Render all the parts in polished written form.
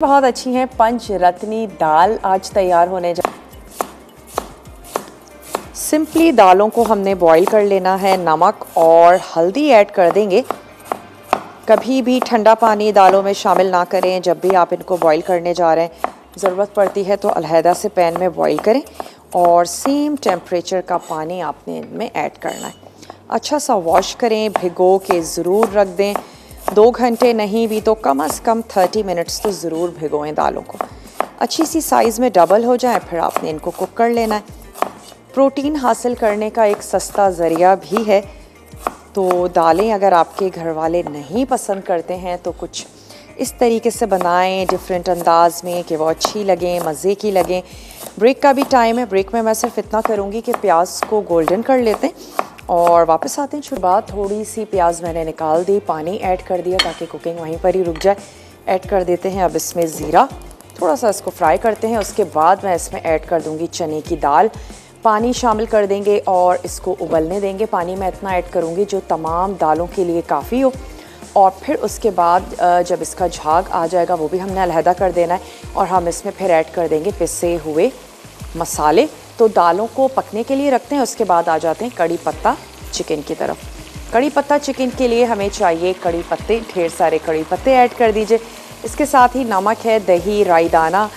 बहुत अच्छी हैं। पंचरत्नी दाल आज तैयार होने जा। सिंपली दालों को हमने बॉईल कर लेना है। नमक और हल्दी ऐड कर देंगे। कभी भी ठंडा पानी दालों में शामिल ना करें। जब भी आप इनको बॉईल करने जा रहे हैं, ज़रूरत पड़ती है तो अलहदा से पैन में बॉईल करें और सेम टेम्परेचर का पानी आपने इनमें ऐड करना है। अच्छा सा वॉश करें, भिगो के ज़रूर रख दें। 2 घंटे नहीं भी तो कम से कम 30 मिनट्स तो ज़रूर भिगोएं दालों को। अच्छी सी साइज़ में डबल हो जाए फिर आपने इनको कुक कर लेना है। प्रोटीन हासिल करने का एक सस्ता ज़रिया भी है। तो दालें अगर आपके घर वाले नहीं पसंद करते हैं तो कुछ इस तरीके से बनाएं डिफरेंट अंदाज में कि वो अच्छी लगें, मज़े की लगें। ब्रेक का भी टाइम है। ब्रेक में मैं सिर्फ इतना करूँगी कि प्याज को गोल्डन कर लेते हैं और वापस आते हैं। शुरुआत थोड़ी सी प्याज मैंने निकाल दी, पानी ऐड कर दिया ताकि कुकिंग वहीं पर ही रुक जाए। ऐड कर देते हैं अब इसमें ज़ीरा, थोड़ा सा इसको फ्राई करते हैं। उसके बाद मैं इसमें ऐड कर दूंगी चने की दाल। पानी शामिल कर देंगे और इसको उबलने देंगे। पानी मैं इतना ऐड करूंगी जो तमाम दालों के लिए काफ़ी हो। और फिर उसके बाद जब इसका झाग आ जाएगा वो भी हमने अलहदा कर देना है और हम इसमें फिर ऐड कर देंगे पिसे हुए मसाले। तो दालों को पकने के लिए रखते हैं। उसके बाद आ जाते हैं कड़ी पत्ता चिकन की तरफ। कड़ी पत्ता चिकन के लिए हमें चाहिए कड़ी पत्ते, ढेर सारे कड़ी पत्ते ऐड कर दीजिए। इसके साथ ही नमक है, दही, राई दाना,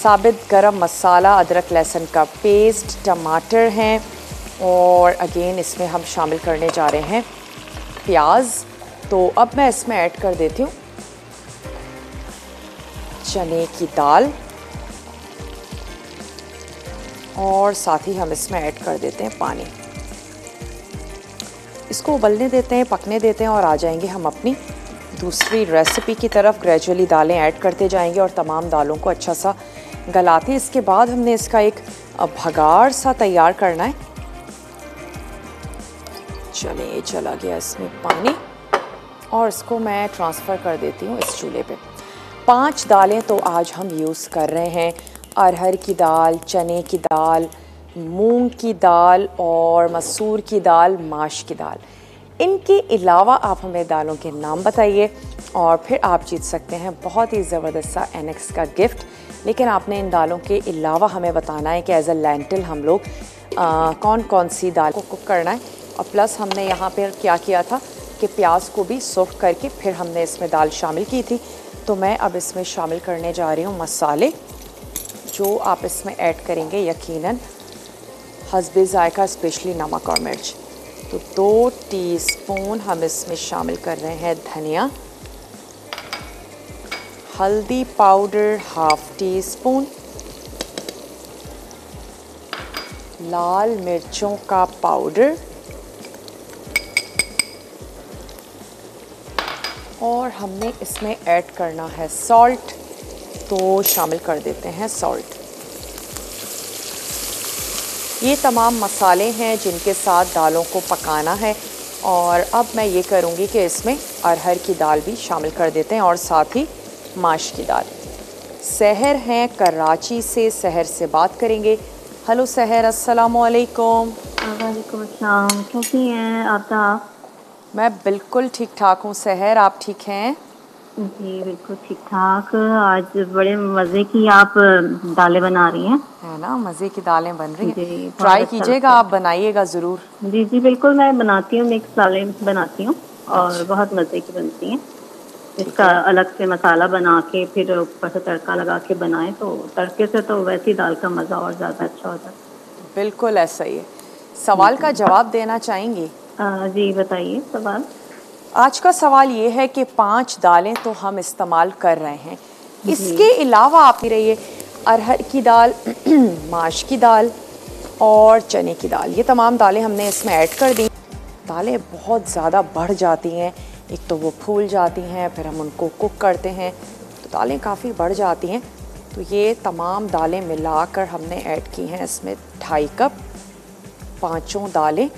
साबित गरम मसाला, अदरक लहसुन का पेस्ट, टमाटर हैं और अगेन इसमें हम शामिल करने जा रहे हैं प्याज। तो अब मैं इसमें ऐड कर देती हूँ चने की दाल और साथ ही हम इसमें ऐड कर देते हैं पानी। इसको उबलने देते हैं, पकने देते हैं और आ जाएंगे हम अपनी दूसरी रेसिपी की तरफ। ग्रेजुअली दालें ऐड करते जाएंगे और तमाम दालों को अच्छा सा गलाते हैं। इसके बाद हमने इसका एक भगार सा तैयार करना है। चलिए, चला गया इसमें पानी और इसको मैं ट्रांसफ़र कर देती हूँ इस चूल्हे पे। 5 दालें तो आज हम यूज़ कर रहे हैं। अरहर की दाल, चने की दाल, मूंग की दाल और मसूर की दाल, माश की दाल। इनके अलावा आप हमें दालों के नाम बताइए और फिर आप जीत सकते हैं बहुत ही ज़बरदस्त सा एनेक्स का गिफ्ट। लेकिन आपने इन दालों के अलावा हमें बताना है कि एज अ लेंटिल हम लोग कौन कौन सी दाल को कुक करना है। और प्लस हमने यहाँ पर क्या किया था कि प्याज को भी सोख करके फिर हमने इसमें दाल शामिल की थी। तो मैं अब इसमें शामिल करने जा रही हूँ मसाले जो आप इसमें ऐड करेंगे यकीनन हस्बे ज़ायका, स्पेशली नमक और मिर्च। तो 2 टीस्पून हम इसमें शामिल कर रहे हैं धनिया, हल्दी पाउडर 1/2 टीस्पून, लाल मिर्चों का पाउडर और हमने इसमें ऐड करना है सॉल्ट। तो शामिल कर देते हैं सॉल्ट। ये तमाम मसाले हैं जिनके साथ दालों को पकाना है। और अब मैं ये करूँगी कि इसमें अरहर की दाल भी शामिल कर देते हैं और साथ ही माश की दाल। सहर हैं कराची से, सहर से बात करेंगे। हेलो सहर, अस्सलाम वालेकुम। वालेकुम अस्सलाम। कैसी हैं आप? मैं बिल्कुल ठीक ठाक हूँ सहर, आप ठीक हैं? जी बिल्कुल ठीक ठाक। आज बड़े मज़े की आप दालें बना रही हैं। है ना, मज़े की दालें बन रही हैं। जी बहुत ट्राई अच्छा कीजिएगा, लगता आप बनाइएगा ज़रूर। है। जी जी बिल्कुल, मैं बनाती हूँ, मिक्स दालें बनाती हूँ और अच्छा, बहुत मज़े की बनती हैं। ठीक इसका है। अलग से मसाला बना के फिर ऊपर से तड़का लगा के बनाएं तो तड़के से तो वैसी दाल का मज़ा और ज़्यादा अच्छा हो जाता बिल्कुल ऐसा ही है। है। सवाल का जी जवाब देना चाहेंगी? जी बताइए सवाल। आज का सवाल ये है कि 5 दालें तो हम इस्तेमाल कर रहे हैं। जी इसके अलावा आप रहिए अरहर की दाल, माश की दाल और चने की दाल। ये तमाम दालें हमने इसमें ऐड कर दी। दालें बहुत ज़्यादा बढ़ जाती हैं, एक तो वो फूल जाती हैं, फिर हम उनको कुक करते हैं तो दालें काफ़ी बढ़ जाती हैं। तो ये तमाम दालें मिलाकर हमने ऐड की हैं इसमें 2.5 कप 5 दालें।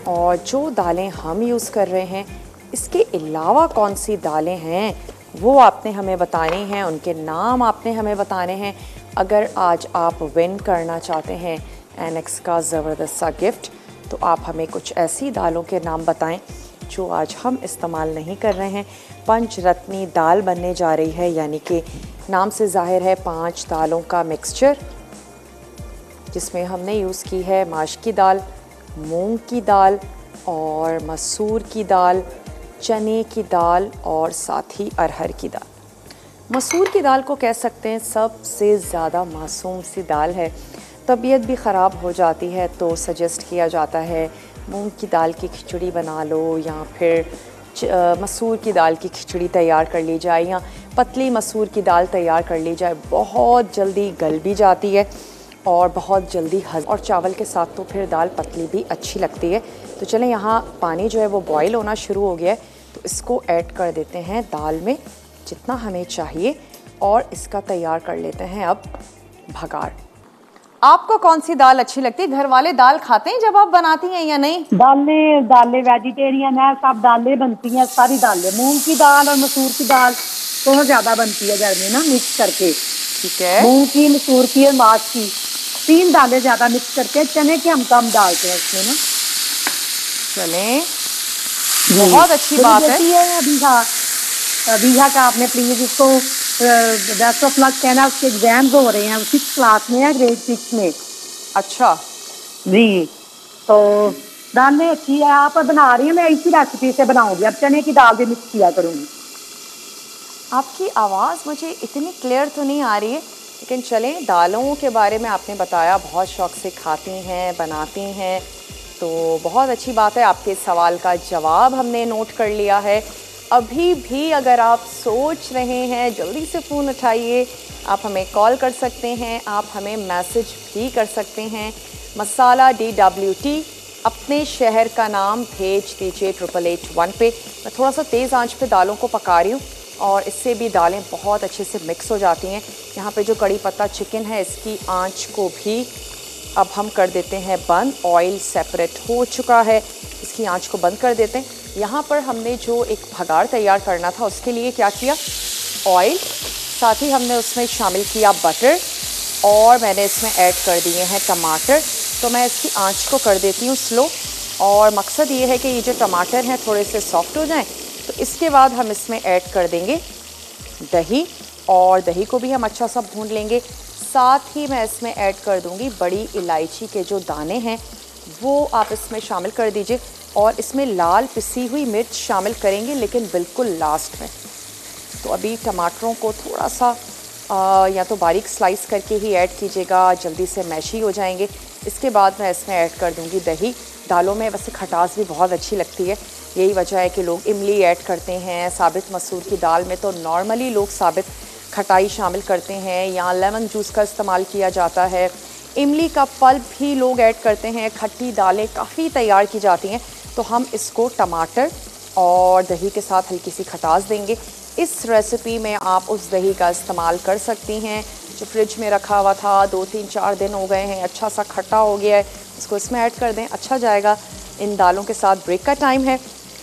और जो दालें हम यूज़ कर रहे हैं इसके अलावा कौन सी दालें हैं वो आपने हमें बतानी हैं, उनके नाम आपने हमें बताने हैं। अगर आज आप विन करना चाहते हैं एनेक्स का ज़बरदस्त सा गिफ्ट तो आप हमें कुछ ऐसी दालों के नाम बताएं जो आज हम इस्तेमाल नहीं कर रहे हैं। पंचरत्नी दाल बनने जा रही है, यानी कि नाम से ज़ाहिर है 5 दालों का मिक्सचर, जिसमें हमने यूज़ की है माश की दाल, मूंग की दाल और मसूर की दाल, चने की दाल और साथ ही अरहर की दाल। मसूर की दाल को कह सकते हैं सबसे ज़्यादा मासूम सी दाल है, तबीयत भी ख़राब हो जाती है तो सजेस्ट किया जाता है मूंग की दाल की खिचड़ी बना लो या फिर मसूर की दाल की खिचड़ी तैयार कर ली जाए या पतली मसूर की दाल तैयार कर ली जाए। बहुत जल्दी गल भी जाती है और बहुत जल्दी और चावल के साथ तो फिर दाल पतली भी अच्छी लगती है। तो चलें, यहाँ पानी जो है वो बॉईल होना शुरू हो गया है, तो इसको ऐड कर देते हैं दाल में जितना हमें चाहिए और इसका तैयार कर लेते हैं अब भगाड़। आपको कौन सी दाल अच्छी लगती है? घर वाले दाल खाते हैं जब आप बनाती हैं या नहीं? दालें वेजिटेरियन है, सब दालें बनती हैं, सारी दालें, मूंग की दाल और मसूर की दाल दोनों ज्यादा बनती है घर में ना, मिक्स करके। ठीक है। मूंग की, मसूर की और माश की, 3 दालें ज्यादा मिक्स करके, चने के हम कम डालते हैं उसमें ना। चलें, बहुत अच्छी बात है। अभी का आपने प्लीज इसको बेस्ट ऑफ लक कहना, उसके एग्जाम्स हो रहे हैं, 6th क्लास में है, ग्रेड 6 में। अच्छा जी, तो दालें अच्छी है, आप बना रही हैं, मैं इसी रेसिपी से बनाऊंगी, अब चने की दाल भी मिक्स किया करूंगी। आपकी आवाज़ मुझे इतनी क्लियर तो नहीं आ रही है, लेकिन चलें, दालों के बारे में आपने बताया बहुत शौक़ से खाती हैं, बनाती हैं, तो बहुत अच्छी बात है। आपके सवाल का जवाब हमने नोट कर लिया है। अभी भी अगर आप सोच रहे हैं, जल्दी से फ़ोन उठाइए, आप हमें कॉल कर सकते हैं, आप हमें मैसेज भी कर सकते हैं। मसाला DWT अपने शहर का नाम भेज दीजिए 8881 पे। मैं थोड़ा सा तेज़ आंच पे दालों को पका रही हूँ और इससे भी दालें बहुत अच्छे से मिक्स हो जाती हैं। यहाँ पे जो कड़ी पत्ता चिकन है, इसकी आंच को भी अब हम कर देते हैं बंद। ऑयल सेपरेट हो चुका है, इसकी आंच को बंद कर देते हैं। यहाँ पर हमने जो एक भगाड़ तैयार करना था, उसके लिए क्या किया, ऑयल, साथ ही हमने उसमें शामिल किया बटर और मैंने इसमें ऐड कर दिए हैं टमाटर। तो मैं इसकी आंच को कर देती हूँ स्लो, और मकसद ये है कि ये जो टमाटर हैं थोड़े से सॉफ्ट हो जाएं। तो इसके बाद हम इसमें ऐड कर देंगे दही, और दही को भी हम अच्छा सा भून लेंगे। साथ ही मैं इसमें ऐड कर दूंगी बड़ी इलायची के जो दाने हैं वो आप इसमें शामिल कर दीजिए, और इसमें लाल पिसी हुई मिर्च शामिल करेंगे, लेकिन बिल्कुल लास्ट में। तो अभी टमाटरों को थोड़ा सा या तो बारीक स्लाइस करके ही ऐड कीजिएगा, जल्दी से मैशी हो जाएंगे। इसके बाद मैं इसमें ऐड कर दूंगी दही। दालों में वैसे खटास भी बहुत अच्छी लगती है, यही वजह है कि लोग इमली ऐड करते हैं। साबित मसूर की दाल में तो नॉर्मली लोग साबित खटाई शामिल करते हैं या लेमन जूस का इस्तेमाल किया जाता है। इमली का पल्प भी लोग ऐड करते हैं। खट्टी दालें काफ़ी तैयार की जाती हैं, तो हम इसको टमाटर और दही के साथ हल्की सी खटास देंगे। इस रेसिपी में आप उस दही का इस्तेमाल कर सकती हैं जो फ्रिज में रखा हुआ था, 2-3-4 दिन हो गए हैं, अच्छा सा खट्टा हो गया है, इसको इसमें ऐड कर दें, अच्छा जाएगा। इन दालों के साथ ब्रेक का टाइम है,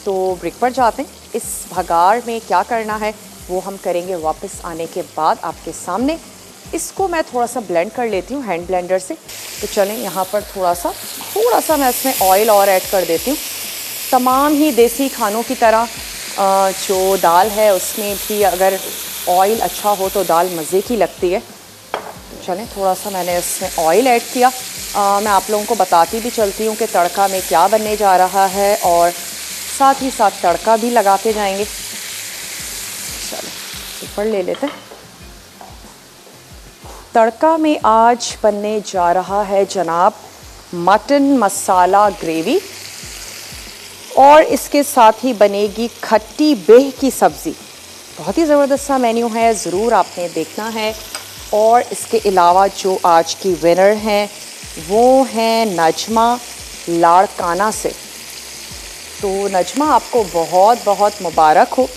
तो ब्रेक पर जाते हैं। इस भगाड़ में क्या करना है वो हम करेंगे वापस आने के बाद आपके सामने। इसको मैं थोड़ा सा ब्लेंड कर लेती हूँ हैंड ब्लेंडर से। तो चलें, यहाँ पर थोड़ा सा मैं इसमें ऑयल और ऐड कर देती हूँ। तमाम ही देसी खानों की तरह जो दाल है उसमें भी अगर ऑयल अच्छा हो तो दाल मज़े की लगती है। तो चलें, थोड़ा सा मैंने इसमें ऑयल ऐड किया। मैं आप लोगों को बताती भी चलती हूँ कि तड़का में क्या बनने जा रहा है, और साथ ही साथ तड़का भी लगाते जाएंगे। चलो ऊपर ले लेते हैं। तड़का में आज बनने जा रहा है जनाब मटन मसाला ग्रेवी, और इसके साथ ही बनेगी खट्टी बेह की सब्ज़ी। बहुत ही ज़बरदस्त सा मेन्यू है, ज़रूर आपने देखना है। और इसके अलावा जो आज की विनर हैं वो हैं नजमा लाड़काना से। तो नजमा, आपको बहुत बहुत मुबारक हो,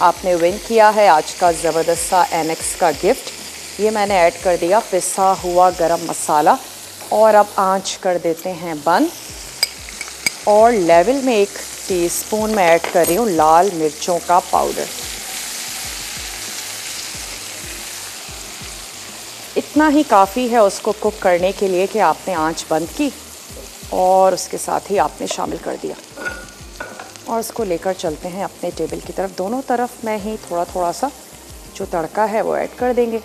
आपने विन किया है आज का ज़बरदस्त सा एनेक्स का गिफ्ट। ये मैंने ऐड कर दिया पिसा हुआ गरम मसाला, और अब आंच कर देते हैं बंद। और लेवल में 1 टीस्पून मैं ऐड कर रही हूँ लाल मिर्चों का पाउडर। इतना ही काफ़ी है उसको कुक करने के लिए कि आपने आंच बंद की और उसके साथ ही आपने शामिल कर दिया। और इसको लेकर चलते हैं अपने टेबल की तरफ। दोनों तरफ मैं ही थोड़ा थोड़ा सा जो तड़का है वो ऐड कर देंगे।